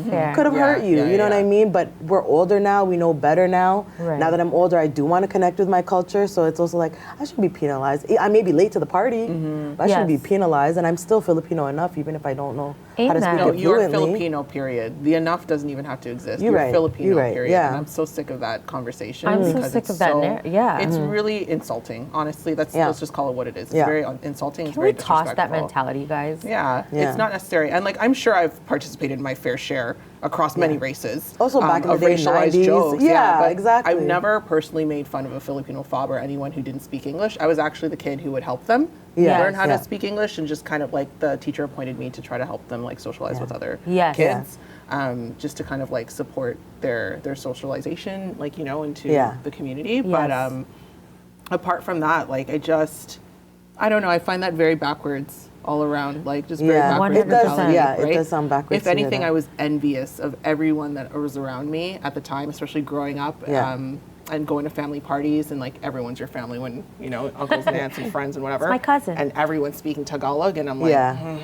Fair. could have Yeah, hurt you. yeah, You know what yeah. I mean? But we're older now. We know better now. Right. Now that I'm older, I do want to connect with my culture. So it's also like I shouldn't be penalized. I may be late to the party, but I shouldn't be Yes. penalized. And I'm still Filipino enough, even if I don't know how to speak Amen. No, it you're fluently. Filipino, period. The enough doesn't even have to exist. You're right. Filipino, You're right. period. Yeah. And I'm so sick of that conversation. I'm so because sick it's of that so- yeah. It's really insulting, honestly. Let's just call it what it is. It's Yeah. very insulting. It's Can very we toss that disrespectful. mentality, you guys? Yeah, Yeah. it's not necessary. And like, I'm sure I've participated in my fair share across many races. Also back in the of day, racialized 90s. jokes. Yeah, but exactly. I've never personally made fun of a Filipino fob or anyone who didn't speak English. I was actually the kid who would help them Yes, learn how yeah. to speak English, and just kind of like the teacher appointed me to try to help them like socialize with other Yes. kids. Just to kind of like support their socialization, like, into Yeah. the community. But Yes. apart from that, like, I don't know, I find that very backwards all around, like just very Yeah, backwards 100%. mentality, Yeah, it right? does sound backwards If to hear anything, that. I was envious of everyone that was around me at the time, especially growing up. Yeah. And going to family parties, and like everyone's your family when, uncles and aunts and friends and whatever. my cousin. And everyone's speaking Tagalog, and I'm like, Yeah.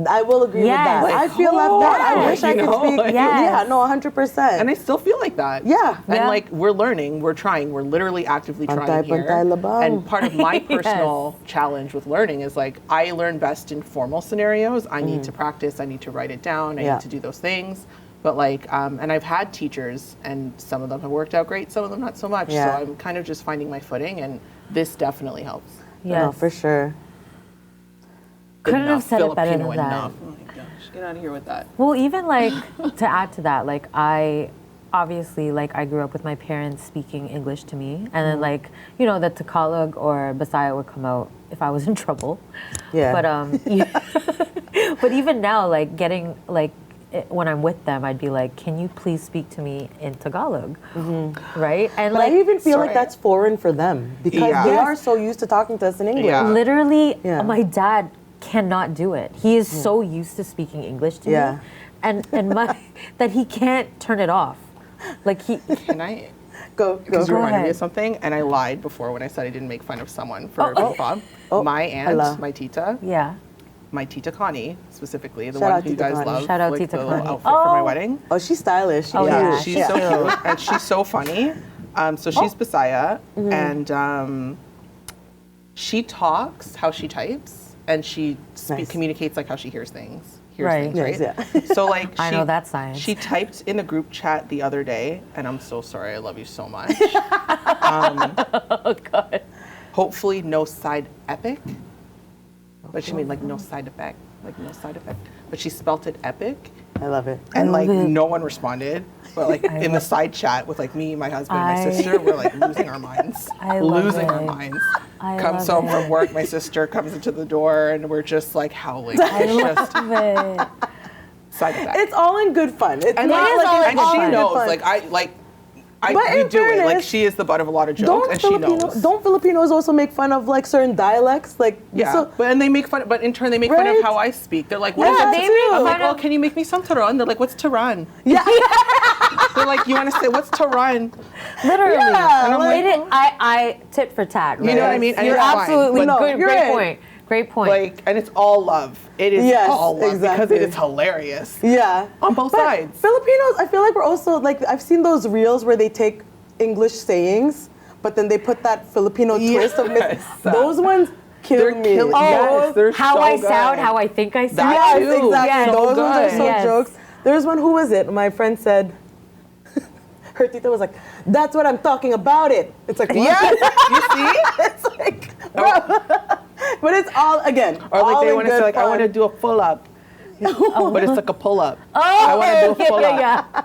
I will agree Yes. with that. Like, I feel left out. I wish I you could know, speak. like- Yeah, no, 100%. and I still feel like that. Yeah. And Yeah. like we're learning, we're trying, we're literally actively trying Pantay, here. pantay, labang. And part of my personal challenge with learning is like I learn best in formal scenarios. I need to practice, I need to write it down, I Yeah. need to do those things. But like, and I've had teachers, and some of them have worked out great, some of them not so much. Yeah. So I'm kind of just finding my footing, and this definitely helps. Yes. No, for sure. Couldn't have Enough, said it better Filipino than that. enough. Oh my gosh, get out of here with that. Well, even like to add to that, like I obviously like I grew up with my parents speaking English to me, and then like the Tagalog or Bisaya would come out if I was in trouble. Yeah. But but even now, like getting like when I'm with them, I'd be like, "Can you please speak to me in Tagalog?" Right? And But like I even feel sorry. like that's foreign for them because Yeah. they Yes. are so used to talking to us in English. Yeah. literally, Yeah. my dad cannot do it. He is so used to speaking English to Yeah. me, and my that he can't turn it off. Like he. Can I? Go. Because you Go reminded me ahead. of something, and I lied before when I said I didn't make fun of someone for Bob. My aunt, Hello. my tita, Yeah. my Tita Connie specifically, the Shout one out who you Tita guys Connie. love, Shout out like Tita the little Connie. outfit for my Oh. wedding. Oh, she's stylish. Oh, yeah. She's so cute, and she's so funny. So she's Bisaya, and she talks how she types, and she Nice. communicates like how she hears things. Right. Nice, right? yeah. So like I know that science. She typed in a group chat the other day, and I'm so sorry. I love you so much. Oh God. Hopefully, no side epic. But she made like no side effect, like no side effect. But she spelt it epic, I love it. and like love it. no one responded. But like in the side chat with like me, my husband, and my sister, we're like losing our minds, I love losing our it. minds. I Comes love home it. from work, my sister comes into the door, and we're just like howling. I It's just love it. side effect. It's all in good fun. It's and not is like all it's in and good she fun. knows, fun. But we in do it. Like fairness, she is the butt of a lot of jokes, and she knows. Don't Filipinos also make fun of like certain dialects? Like Yeah, so, but they make fun. But in turn, they make fun Right? of how I speak. They're like, "What is Yeah, it?" they make I'm like, fun "Well, of- can you make me some Taran?" They're like, "What's Taran?" yeah. They're like, "You want to say what's Taran?" Literally. Yeah, And I'm like- like, I tit for tat. Right? You know what I mean? And You're it's fine. absolutely No, good. you're Great right. point. Great point. Like, and it's all love. It is Yes, all love because exactly. it is hilarious. Yeah. On both But sides. Filipinos, I feel like we're also, like, I've seen those reels where they take English sayings, but then they put that Filipino twist of Yes. those ones kill They're me. killing- Oh, yes, they're how so I good. sound, how I think I sound. That yes, too. exactly. Yes. Those So ones are good. so Yes. jokes. There's one, who was it? My friend said, her tita was like, that's what I'm talking about it. It's like, what? Yes, you see? It's like, bro. But it's all, again, Or like all they in want to good say, like, I want to fun. do a pull up. But it's like a pull up. Oh, I want to do a pull up. yeah.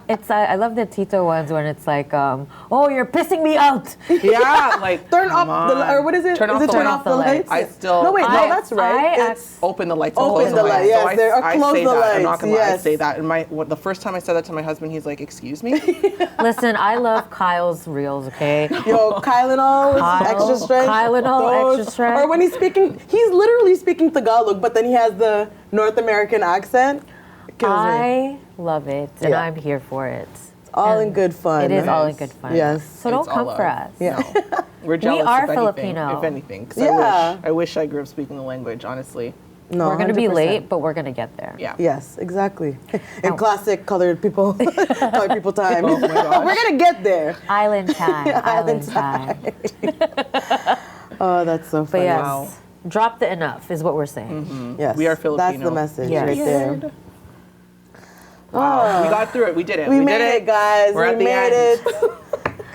It's I love the Tito ones when it's like, oh, you're pissing me out. Yeah, like Turn come off the, on. or what is it? Turn Is off it the turn lights. off the lights? I still- No, wait, no, I- that's right. I It's Open the lights. and Open close the lights, yes, So there, or I close say the that. I'm not lights, gonna lie, I yes. say that. And the first time I said that to my husband, he's like, "Excuse me." Listen, I love Kyle's reels, okay? yo, Kylenol, Kyle- extra strength. Tylenol, extra strength. Or when he's speaking, he's literally speaking Tagalog, but then he has the North American accent. It kills me. I love it, and Yeah. I'm here for it. All in And good fun. It is all in Yes. good fun. Yes. So don't It's all come love. for us. Yeah. No. We're jealous. are if anything, Filipino. If anything, 'cause Yeah. I wish I grew up speaking the language. Honestly. No, We're gonna be 100%. late, but we're gonna get there. Yeah. Yes, exactly. In classic colored people, colored people time. Oh my gosh. We're gonna get there. Island time. Island Island time. Oh, that's so But funny. yes, Wow. drop the enough is what we're saying. Yes, We are That's Filipino. the message Yes. right there. Wow. We got through it. We did it. We did made it, guys. We're we at the made end. it.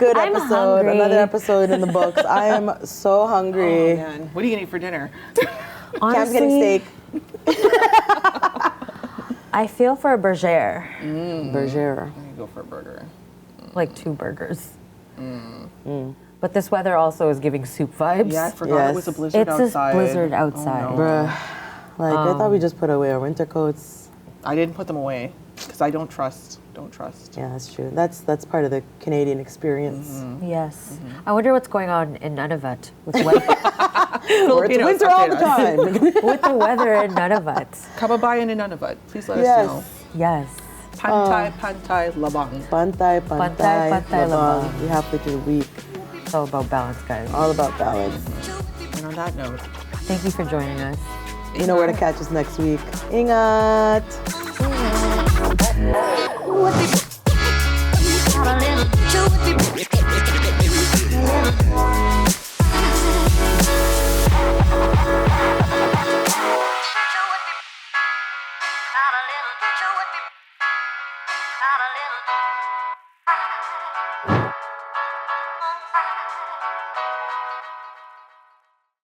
Good I'm episode. hungry. Another episode in the books. I am so Oh, hungry. man. What are you gonna eat for dinner? Cam's getting steak. I feel for a burger, Bergère. I'm gonna go for a burger. like 2 burgers. But this weather also is giving soup vibes. Yeah, I forgot Yes. it was a blizzard It's outside. a blizzard outside. Oh, no. Bruh. Like, I thought we just put away our winter coats. I didn't put them away because I don't trust. Don't trust. Yeah, that's true. That's part of the Canadian experience. Yes. I wonder what's going on in Nunavut with weather, Or it's Filipinos, winter all the update us. time. with the weather in Nunavut. Kababayan in Nunavut. Please let us Yes. know. Yes. Pantay, labang. Pantay, Pantay, labang. labang. We halfway through the week. It's all about balance, guys. All about balance. And on that note, Thank you for joining us. You know where to catch us next week. Ingat! Not a little